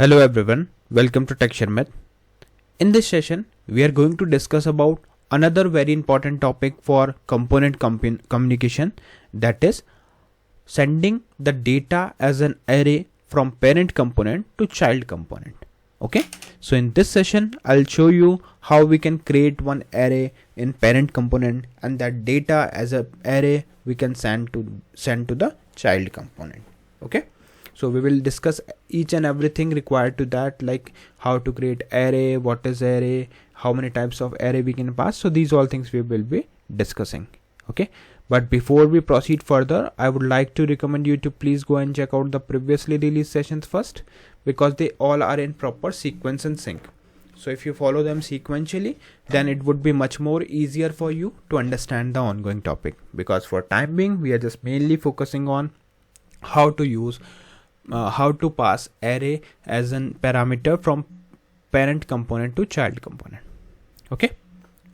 Hello everyone, welcome to Sharmit. In this session, we are going to discuss about another very important topic for component communication, that is sending the data as an array from parent component to child component. Okay, so in this session, I'll show you how we can create one array in parent component, and that data as an array we can send to the child component. Okay. So we will discuss each and everything required to that, like how to create array, what is array, how many types of array we can pass. So these all things we will be discussing. Okay. But before we proceed further, I would like to recommend you to please go and check out the previously released sessions first, because they all are in proper sequence and sync. So if you follow them sequentially, then it would be much more easier for you to understand the ongoing topic, because for time being, we are just mainly focusing on how to pass array as an parameter from parent component to child component. Okay,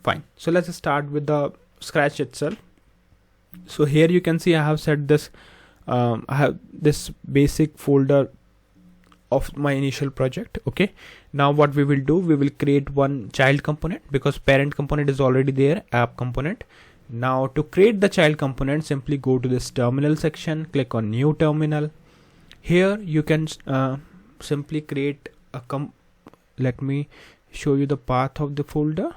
fine. So let's start with the scratch itself. So here you can see I have set this I have this basic folder of my initial project. Okay, now what we will do, we will create one child component because parent component is already there, app component. Now to create the child component, simply go to this terminal section, click on new terminal. Here you can simply create a let me show you the path of the folder.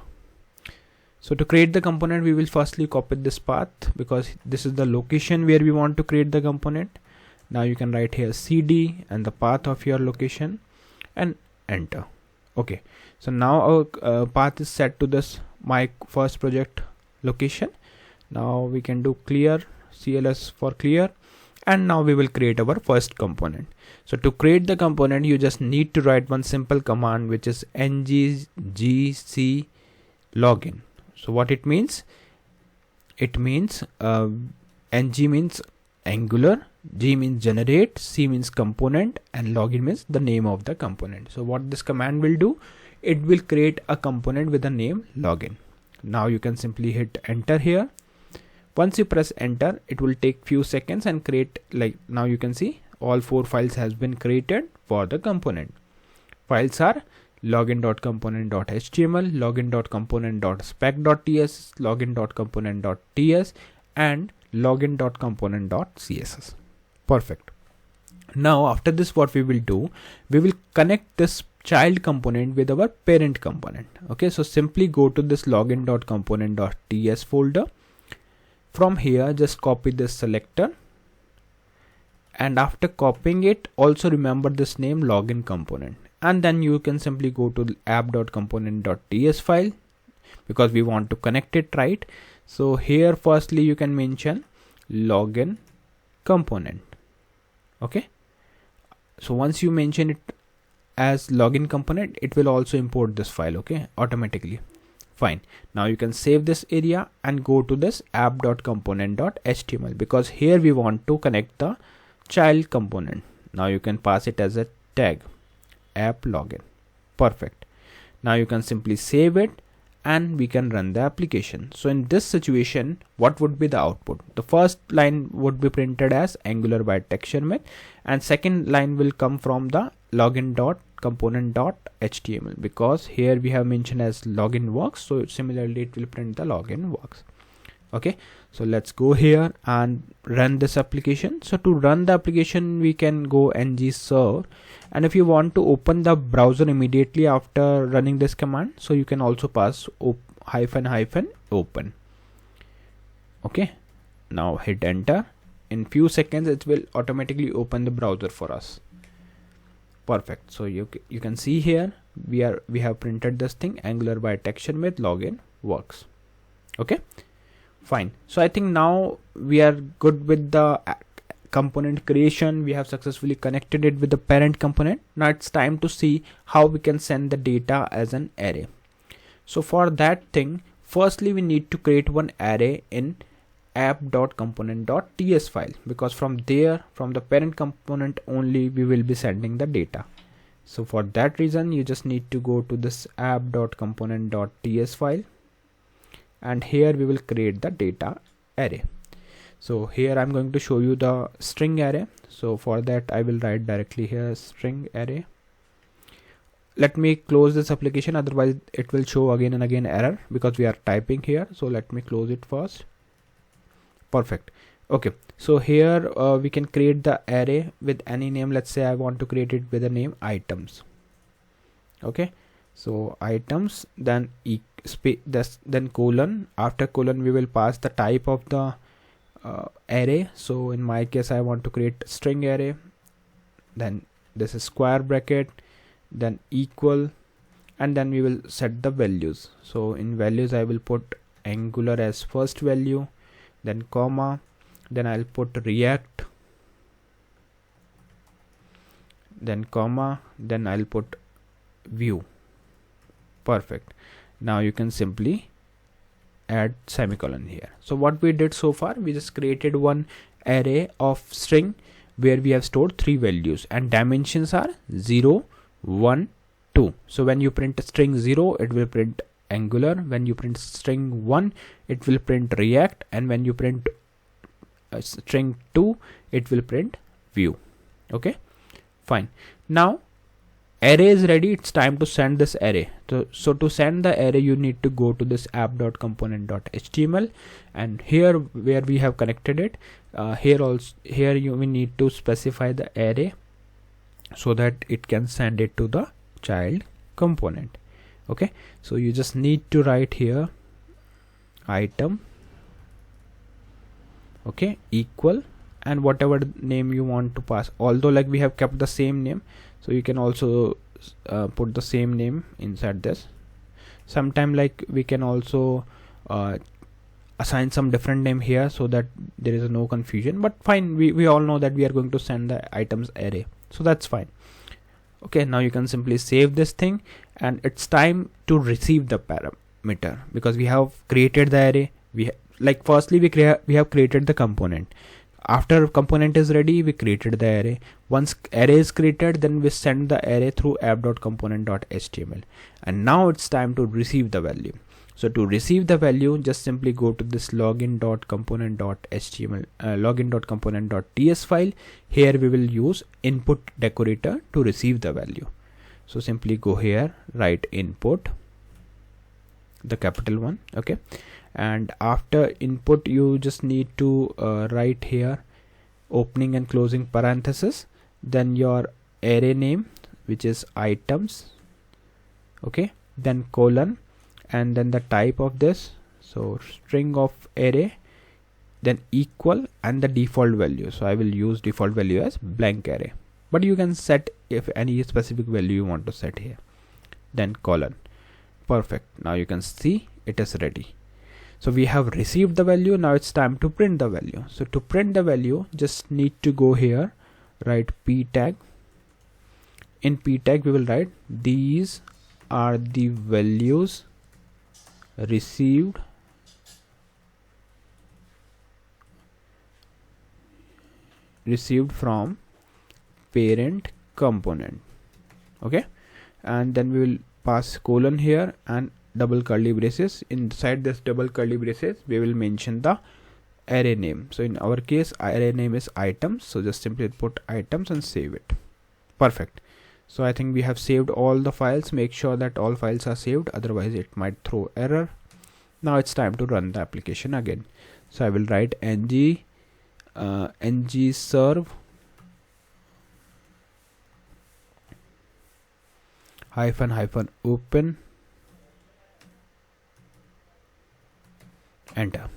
So to create the component, we will firstly copy this path because this is the location where we want to create the component. Now you can write here cd and the path of your location and enter. Okay, so now our path is set to this my first project location. Now we can do clear cls for clear. And now we will create our first component. So to create the component, you just need to write one simple command, which is ng-gc login. So what it means? It means ng means Angular, g means generate, c means component, and login means the name of the component. So what this command will do, it will create a component with the name login. Now you can simply hit enter here. Once you press enter, it will take few seconds and create, like now you can see all 4 files has been created for the component. Files are login.component.html, login.component.spec.ts, login.component.ts, and login.component.css. Perfect. Now after this, what we will do, we will connect this child component with our parent component. Okay, so simply go to this login.component.ts folder. From here, just copy this selector, and after copying it, also remember this name login component, and then you can simply go to app.component.ts file because we want to connect it, right? So here firstly you can mention login component. Okay, so once you mention it as login component, it will also import this file, okay, automatically. Fine. Now you can save this area and go to this app.component.html because here we want to connect the child component. Now you can pass it as a tag app login. Perfect. Now you can simply save it and we can run the application. So in this situation, what would be the output? The first line would be printed as Angular by Sharmit, and second line will come from the login.component.html because here we have mentioned as login works, so similarly it will print the login works. Okay, so let's go here and run this application. So to run the application, we can go ng serve, and if you want to open the browser immediately after running this command, so you can also pass --open. Okay, now hit enter. In few seconds it will automatically open the browser for us. Perfect. So you can see here we have printed this thing Angular by Sharmit login works. Okay, fine. So I think now we are good with the component creation. We have successfully connected it with the parent component. Now it's time to see how we can send the data as an array. So for that thing, firstly we need to create one array in app.component.ts file because from there, from the parent component only, we will be sending the data. So for that reason, you just need to go to this app.component.ts file, and here we will create the data array. So here I'm going to show you the string array. So for that I will write directly here string array. let me close this application, otherwise it will show again and again error because we are typing here. So let me close it first. Perfect. Okay, so here we can create the array with any name. Let's say I want to create it with the name items. Okay, so items, then then colon, after colon we will pass the type of the array. So in my case I want to create string array, then this is square bracket, then equal, and then we will set the values. So in values I will put Angular as first value, then comma, then I'll put React, then comma, then I'll put Vue. Perfect. Now you can simply add semicolon here. So what we did so far, we just created one array of string where we have stored 3 values and dimensions are 0, 1, 2. So when you print string 0, it will print Angular. When you print string 1, it will print React, and when you print string 2, it will print Vue. Okay, fine. Now array is ready. It's time to send this array. So to send the array, you need to go to this app.component.html, and here where we have connected it, here we need to specify the array so that it can send it to the child component. Okay, so you just need to write here item, okay, equal, and whatever name you want to pass. Although like we have kept the same name, so you can also put the same name inside this. Sometime like we can also assign some different name here so that there is no confusion, but fine, we all know that we are going to send the items array, so that's fine. Okay, now you can simply save this thing, and it's time to receive the parameter because we have created the array. Firstly we have created the component. After component is ready, we created the array. Once array is created, then we send the array through app.component.html, and now it's time to receive the value. So to receive the value, just simply go to this login.component.html, login.component.ts file. Here we will use input decorator to receive the value. So simply go here, write input, the capital one. Okay, and after input you just need to write here opening and closing parenthesis, then your array name, which is items, okay, then colon, and then the type of this, so string of array, then equal, and the default value. So I will use default value as blank array, but you can set if any specific value you want to set here, then colon. Perfect. Now you can see it is ready. So we have received the value. Now it's time to print the value. So to print the value, just need to go here, write p tag. In p tag we will write these are the values received from parent component. Okay, and then we will pass colon here and double curly braces. Inside this double curly braces we will mention the array name. So in our case array name is items, so just simply put items and save it. Perfect. So I think we have saved all the files. Make sure that all files are saved, otherwise it might throw error. Now it's time to run the application again. So I will write ng serve -- open, enter.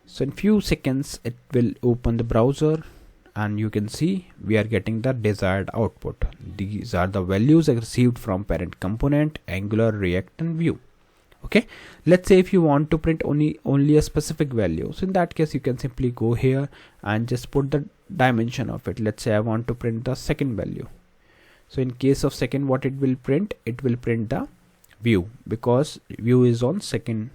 So in few seconds it will open the browser, and you can see we are getting the desired output. These are the values received from parent component, Angular, React, and Vue. Okay, let's say if you want to print only a specific value, so in that case you can simply go here and just put the dimension of it. Let's say I want to print the second value. So in case of second, what it will print? It will print the Vue, because Vue is on second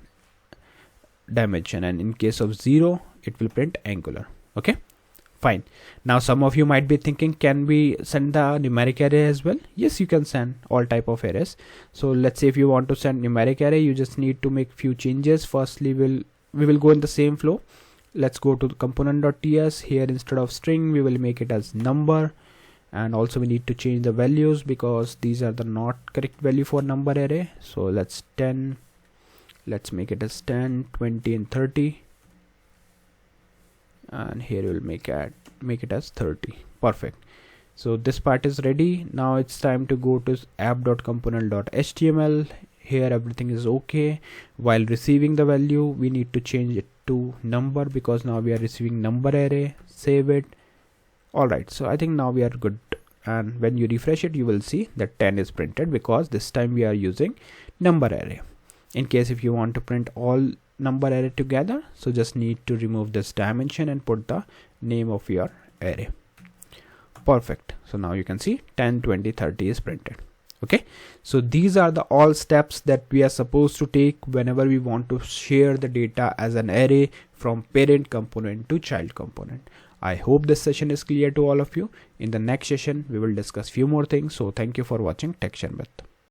dimension, and in case of 0 it will print Angular. Okay, fine. Now some of you might be thinking, can we send the numeric array as well? Yes, you can send all type of arrays. So let's say if you want to send numeric array, you just need to make few changes. Firstly we will go in the same flow. Let's go to the component.ts. Here instead of string we will make it as number, and also we need to change the values because these are the not correct value for number array. So let's make it as 10, 20 and 30, and here we'll make it as 30. Perfect. So this part is ready. Now it's time to go to app.component.html. Here everything is okay. While receiving the value, we need to change it to number because now we are receiving number array. Save it. Alright, so I think now we are good, and when you refresh it you will see that 10 is printed because this time we are using number array. In case if you want to print all number array together, so just need to remove this dimension and put the name of your array. Perfect. So now you can see 10, 20, 30 is printed. Okay, so these are the all steps that we are supposed to take whenever we want to share the data as an array from parent component to child component. I hope this session is clear to all of you. In the next session we will discuss few more things. So thank you for watching Tech Sharmit.